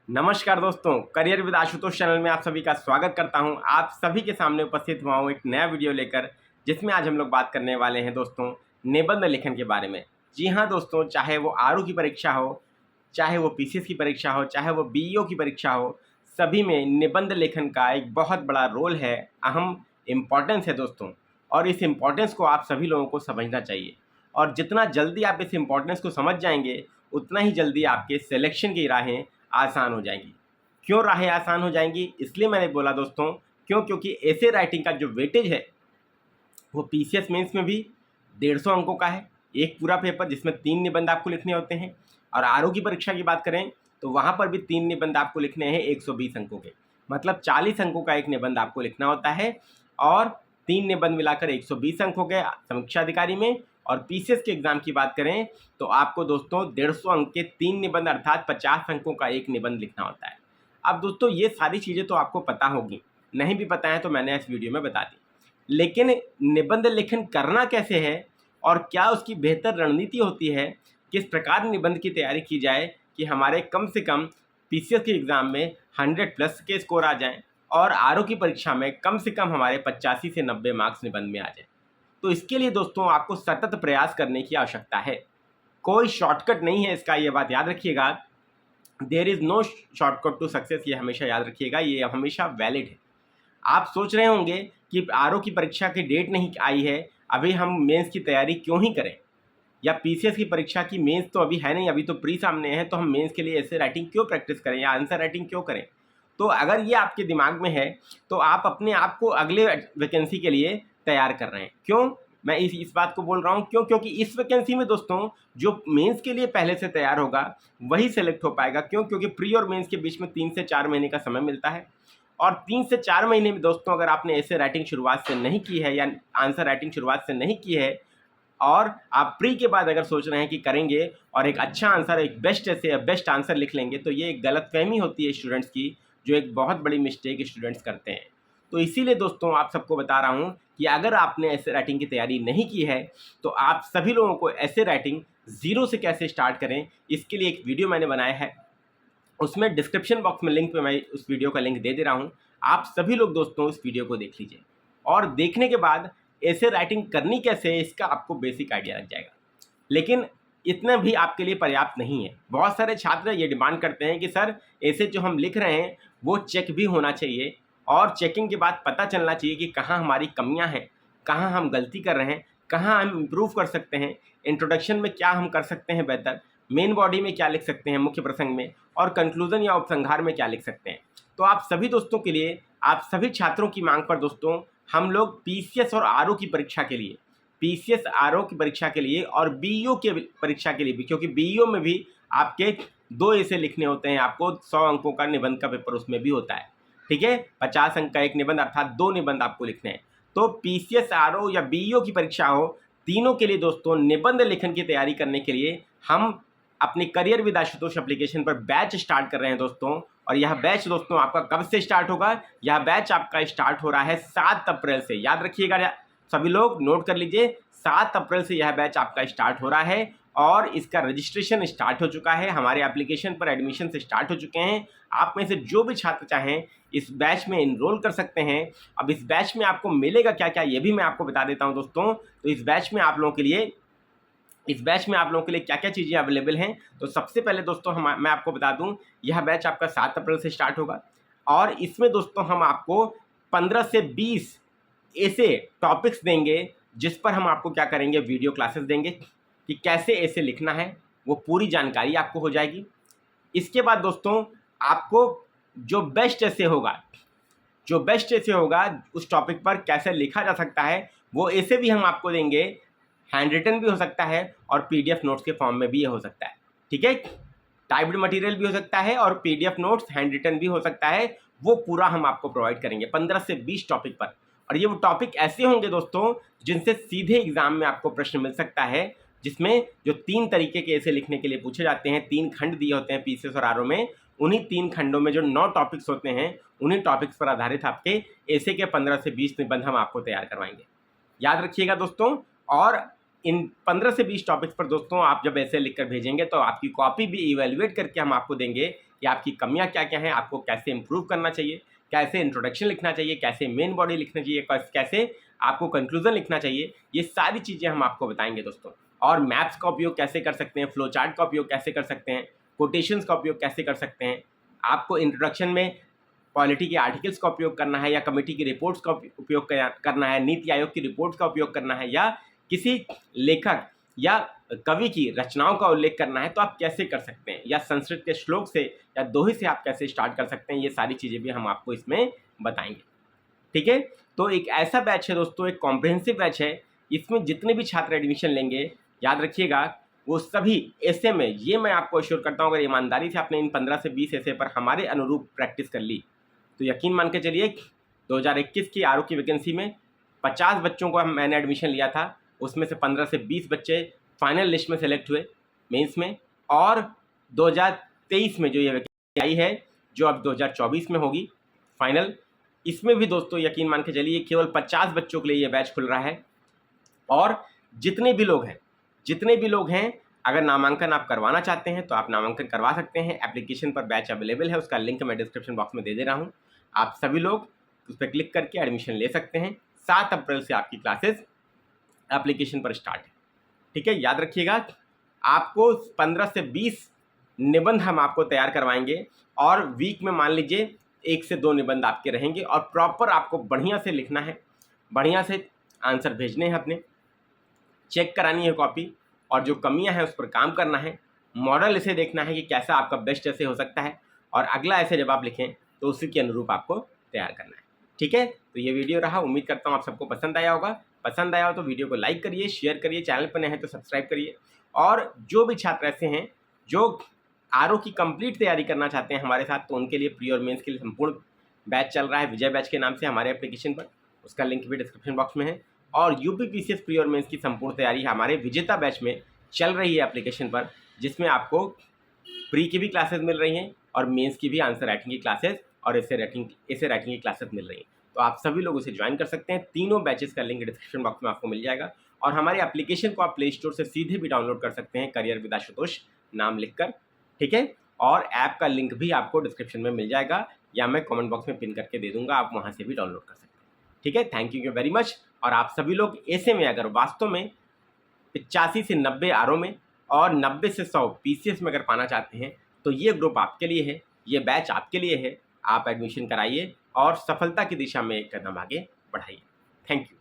नमस्कार दोस्तों, career with Ashutosh channel में आप सभी का स्वागत करता हूं। आप सभी के सामने उपस्थित हुआ हूं एक नया वीडियो लेकर, जिसमें आज हम लोग बात करने वाले हैं दोस्तों निबंध लेखन के बारे में। जी हां दोस्तों, चाहे वो आरओ की परीक्षा हो, चाहे वो पीसीएस की परीक्षा हो, चाहे वो बीईओ की परीक्षा हो, सभी में निबंध लेखन का एक बहुत बड़ा रोल है, अहम इम्पॉर्टेंस है दोस्तों। और इस इम्पॉर्टेंस को आप सभी लोगों को समझना चाहिए। और जितना जल्दी आप इस इम्पॉर्टेंस को समझ जाएंगे, उतना ही जल्दी आपके सिलेक्शन की राहें आसान हो जाएंगी। क्यों राहें आसान हो जाएंगी? इसलिए मैंने बोला दोस्तों, क्योंकि ऐसे राइटिंग का जो वेटेज है वो पीसीएस मेंस में भी 150 अंकों का है, एक पूरा पेपर जिसमें 3 निबंध आपको लिखने होते हैं। और आरओ की परीक्षा की बात करें तो वहाँ पर भी 3 निबंध आपको लिखने हैं 120 अंकों के, मतलब 40 अंकों का एक निबंध आपको लिखना होता है। और 3 निबंध मिलाकर 120 अंक हो गए समीक्षा अधिकारी में। और पीसीएस के एग्जाम की बात करें तो आपको दोस्तों 150 अंक के 3 निबंध अर्थात 50 अंकों का एक निबंध लिखना होता है। अब दोस्तों ये सारी चीज़ें तो आपको पता होगी, नहीं भी पता है तो मैंने इस वीडियो में बता दी। लेकिन निबंध लेखन करना कैसे है और क्या उसकी बेहतर रणनीति होती है, किस प्रकार निबंध की तैयारी की जाए कि हमारे कम से कम पीसीएस के एग्ज़ाम में 100 प्लस के स्कोर आ जाएं और आरओ की परीक्षा में कम से कम हमारे 85 से 90 मार्क्स निबंध में आ जाएं। तो इसके लिए दोस्तों आपको सतत प्रयास करने की आवश्यकता है। कोई शॉर्टकट नहीं है इसका, ये बात याद रखिएगा। There is no shortcut to success, ये हमेशा याद रखिएगा, ये हमेशा वैलिड है। आप सोच रहे होंगे कि आरओ की परीक्षा की डेट नहीं आई है, अभी हम मेंस की तैयारी क्यों ही करें, या पीसीएस की परीक्षा की मेंस तो अभी है नहीं, अभी तो प्री सामने है, तो हम मेंस के लिए ऐसे राइटिंग क्यों प्रैक्टिस करें या आंसर राइटिंग क्यों करें। तो अगर ये आपके दिमाग में है तो आप अपने आप को अगले वैकेंसी के लिए तैयार कर रहे हैं। क्यों मैं इस बात को बोल रहा हूँ? क्योंकि इस वैकेंसी में दोस्तों जो मेंस के लिए पहले से तैयार होगा वही सेलेक्ट हो पाएगा। क्योंकि प्री और मेंस के बीच में 3 से 4 महीने का समय मिलता है। और 3 से 4 महीने में दोस्तों अगर आपने ऐसे राइटिंग शुरुआत से नहीं की है या आंसर राइटिंग शुरुआत से नहीं की है और आप प्री के बाद अगर सोच रहे हैं कि करेंगे और एक अच्छा आंसर, एक बेस्ट ऐसे बेस्ट आंसर लिख लेंगे, तो ये एक गलतफहमी होती है स्टूडेंट्स की, जो एक बहुत बड़ी मिस्टेक स्टूडेंट्स करते हैं। तो इसीलिए दोस्तों आप सबको बता रहा हूँ कि अगर आपने ऐसे राइटिंग की तैयारी नहीं की है तो आप सभी लोगों को ऐसे राइटिंग ज़ीरो से कैसे स्टार्ट करें, इसके लिए एक वीडियो मैंने बनाया है। उसमें डिस्क्रिप्शन बॉक्स में लिंक पे मैं उस वीडियो का लिंक दे दे रहा हूँ। आप सभी लोग दोस्तों इस वीडियो को देख लीजिए और देखने के बाद ऐसे राइटिंग करनी कैसे है इसका आपको बेसिक आइडिया लग जाएगा। लेकिन इतना भी आपके लिए पर्याप्त नहीं है। बहुत सारे छात्र ये डिमांड करते हैं कि सर ऐसे जो हम लिख रहे हैं वो चेक भी होना चाहिए और चेकिंग के बाद पता चलना चाहिए कि कहाँ हमारी कमियाँ हैं, कहाँ हम गलती कर रहे हैं, कहाँ हम इम्प्रूव कर सकते हैं, इंट्रोडक्शन में क्या हम कर सकते हैं बेहतर, मेन बॉडी में क्या लिख सकते हैं मुख्य प्रसंग में, और कंक्लूजन या उपसंहार में क्या लिख सकते हैं। तो आप सभी दोस्तों के लिए, आप सभी छात्रों की मांग पर दोस्तों हम लोग पीसीएस और आरओ की परीक्षा के लिए, पीसीएस आरओ की परीक्षा के लिए और बीईओ के परीक्षा के लिए भी, क्योंकि बीईओ में भी आपके 2 ऐसे लिखने होते हैं, आपको 100 अंकों का निबंध का पेपर उसमें भी होता है, ठीक है। 50 अंक का एक निबंध अर्थात 2 निबंध आपको लिखने हैं। तो पीसीएस आरओ या बीईओ की परीक्षा हो, तीनों के लिए दोस्तों निबंध लेखन की तैयारी करने के लिए हम अपने करियर विद आशुतोष एप्लीकेशन पर बैच स्टार्ट कर रहे हैं दोस्तों। और यह बैच दोस्तों आपका कब से स्टार्ट होगा? यह बैच आपका स्टार्ट हो रहा है 7 अप्रैल से। याद रखिएगा, सभी लोग नोट कर लीजिए, 7 अप्रैल से यह बैच आपका स्टार्ट हो रहा है और इसका रजिस्ट्रेशन स्टार्ट हो चुका है। हमारे एप्लीकेशन पर एडमिशन से स्टार्ट हो चुके हैं। आप में से जो भी छात्र चाहें इस बैच में इनरोल कर सकते हैं। अब इस बैच में आपको मिलेगा क्या क्या, ये भी मैं आपको बता देता हूं दोस्तों। तो इस बैच में आप लोगों के लिए क्या क्या चीज़ें अवेलेबल हैं। तो सबसे पहले दोस्तों मैं आपको बता दूं, यह बैच आपका 7 अप्रैल से स्टार्ट होगा और इसमें दोस्तों हम आपको 15 से 20 ऐसे टॉपिक्स देंगे जिस पर हम आपको क्या करेंगे, वीडियो क्लासेस देंगे कि कैसे ऐसे लिखना है, वो पूरी जानकारी आपको हो जाएगी। इसके बाद दोस्तों आपको जो बेस्ट ऐसे होगा उस टॉपिक पर कैसे लिखा जा सकता है, वो ऐसे भी हम आपको देंगे। हैंड रिटन भी हो सकता है और पीडीएफ नोट्स के फॉर्म में भी ये हो सकता है, ठीक है। टाइप्ड मटेरियल भी हो सकता है और पीडीएफ नोट्स हैंड रिटन भी हो सकता है। वो पूरा हम आपको प्रोवाइड करेंगे 15 से 20 टॉपिक पर। और ये वो टॉपिक ऐसे होंगे दोस्तों जिनसे सीधे एग्जाम में आपको प्रश्न मिल सकता है, जिसमें जो 3 तरीके के ऐसे लिखने के लिए पूछे जाते हैं, 3 खंड दिए होते हैं पीसीएस और आरओ में। उन्हीं 3 खंडों में जो 9 टॉपिक्स होते हैं, उन्हीं टॉपिक्स पर आधारित आपके ऐसे के 15 से 20 निबंध हम आपको तैयार करवाएंगे। याद रखिएगा दोस्तों। और इन 15 से 20 टॉपिक्स पर दोस्तों आप जब ऐसे लिखकर भेजेंगे तो आपकी कॉपी भी इवैल्यूएट करके हम आपको देंगे कि आपकी कमियां क्या क्या हैं, आपको कैसे इंप्रूव करना चाहिए, कैसे इंट्रोडक्शन लिखना चाहिए, कैसे मेन बॉडी लिखना चाहिए, कैसे आपको कंक्लूजन लिखना चाहिए, ये सारी चीज़ें हम आपको बताएंगे दोस्तों। और मैप्स का उपयोग कैसे कर सकते हैं, फ्लो चार्ट का उपयोग कैसे कर सकते हैं, कोटेशंस का उपयोग कैसे कर सकते हैं, आपको इंट्रोडक्शन में पॉलिटी के आर्टिकल्स का उपयोग करना है या कमेटी की रिपोर्ट्स का उपयोग करना है, नीति आयोग की रिपोर्ट्स का उपयोग करना है या किसी लेखक या कवि की रचनाओं का उल्लेख करना है, तो आप कैसे कर सकते हैं, या संस्कृत के श्लोक से या दोहे से आप कैसे स्टार्ट कर सकते हैं, ये सारी चीज़ें भी हम आपको इसमें बताएंगे। ठीक है, तो एक ऐसा बैच है दोस्तों, एक कॉम्प्रिहेंसिव बैच है, इसमें जितने भी छात्र एडमिशन लेंगे याद रखिएगा वो सभी ऐसे में, ये मैं आपको अश्योर करता हूँ, अगर ईमानदारी से आपने इन 15 से 20 ऐसे पर हमारे अनुरूप प्रैक्टिस कर ली तो यकीन मान के चलिए 2021 की आरओ की वैकेंसी में 50 बच्चों को मैंने एडमिशन लिया था, उसमें से 15 से 20 बच्चे फाइनल लिस्ट में सेलेक्ट हुए मेंस में, और 2023 में जो ये वैकेंसी आई है जो अब 2024 में होगी फाइनल, इसमें भी दोस्तों यकीन मान के चलिए केवल 50 बच्चों के लिए ये बैच खुल रहा है। और जितने भी लोग हैं अगर नामांकन आप करवाना चाहते हैं तो आप नामांकन करवा सकते हैं। एप्लीकेशन पर बैच अवेलेबल है, उसका लिंक मैं डिस्क्रिप्शन बॉक्स में दे रहा हूं, आप सभी लोग उस पर क्लिक करके एडमिशन ले सकते हैं। 7 अप्रैल से आपकी क्लासेस एप्लीकेशन पर स्टार्ट है। ठीक है, याद रखिएगा आपको 15 से 20 निबंध हम आपको तैयार करवाएंगे और वीक में मान लीजिए 1 से 2 निबंध आपके रहेंगे, और प्रॉपर आपको बढ़िया से लिखना है, बढ़िया से आंसर भेजने हैं, अपने चेक करानी है कॉपी, और जो कमियां हैं उस पर काम करना है, मॉडल इसे देखना है कि कैसा आपका बेस्ट ऐसे हो सकता है, और अगला ऐसे जब आप लिखें तो उसी के अनुरूप आपको तैयार करना है। ठीक है, तो ये वीडियो रहा, उम्मीद करता हूँ आप सबको पसंद आया होगा। पसंद आया हो तो वीडियो को लाइक करिए, शेयर करिए, चैनल पर नए हैं तो सब्सक्राइब करिए। और जो भी छात्र ऐसे हैं जो आरओ की कंप्लीट तैयारी करना चाहते हैं हमारे साथ, तो उनके लिए प्री और मेंस के लिए संपूर्ण बैच चल रहा है विजय बैच के नाम से हमारे एप्लीकेशन पर, उसका लिंक भी डिस्क्रिप्शन बॉक्स में है। और यूपी पीसीएस प्री और मेंस की संपूर्ण तैयारी हमारे विजेता बैच में चल रही है एप्लीकेशन पर, जिसमें आपको प्री की भी क्लासेस मिल रही हैं और मेंस की भी आंसर राइटिंग की क्लासेस और ऐसे राइटिंग की क्लासेस मिल रही हैं। तो आप सभी लोग उसे ज्वाइन कर सकते हैं। तीनों बैचेस का लिंक डिस्क्रिप्शन बॉक्स में आपको मिल जाएगा, और हमारे एप्लीकेशन को आप प्ले स्टोर से सीधे भी डाउनलोड कर सकते हैं, करियर विद आशुतोष नाम लिखकर। ठीक है, और ऐप का लिंक भी आपको डिस्क्रिप्शन में मिल जाएगा, या मैं कमेंट बॉक्स में पिन करके दे दूंगा, आप वहाँ से भी डाउनलोड कर सकते हैं। ठीक है, थैंक यू वेरी मच। और आप सभी लोग ऐसे में अगर वास्तव में 85 से 90 आरओ में और 90 से 100 पीसीएस में अगर पाना चाहते हैं तो ये ग्रुप आपके लिए है, ये बैच आपके लिए है। आप एडमिशन कराइए और सफलता की दिशा में एक कदम आगे बढ़ाइए। Thank you.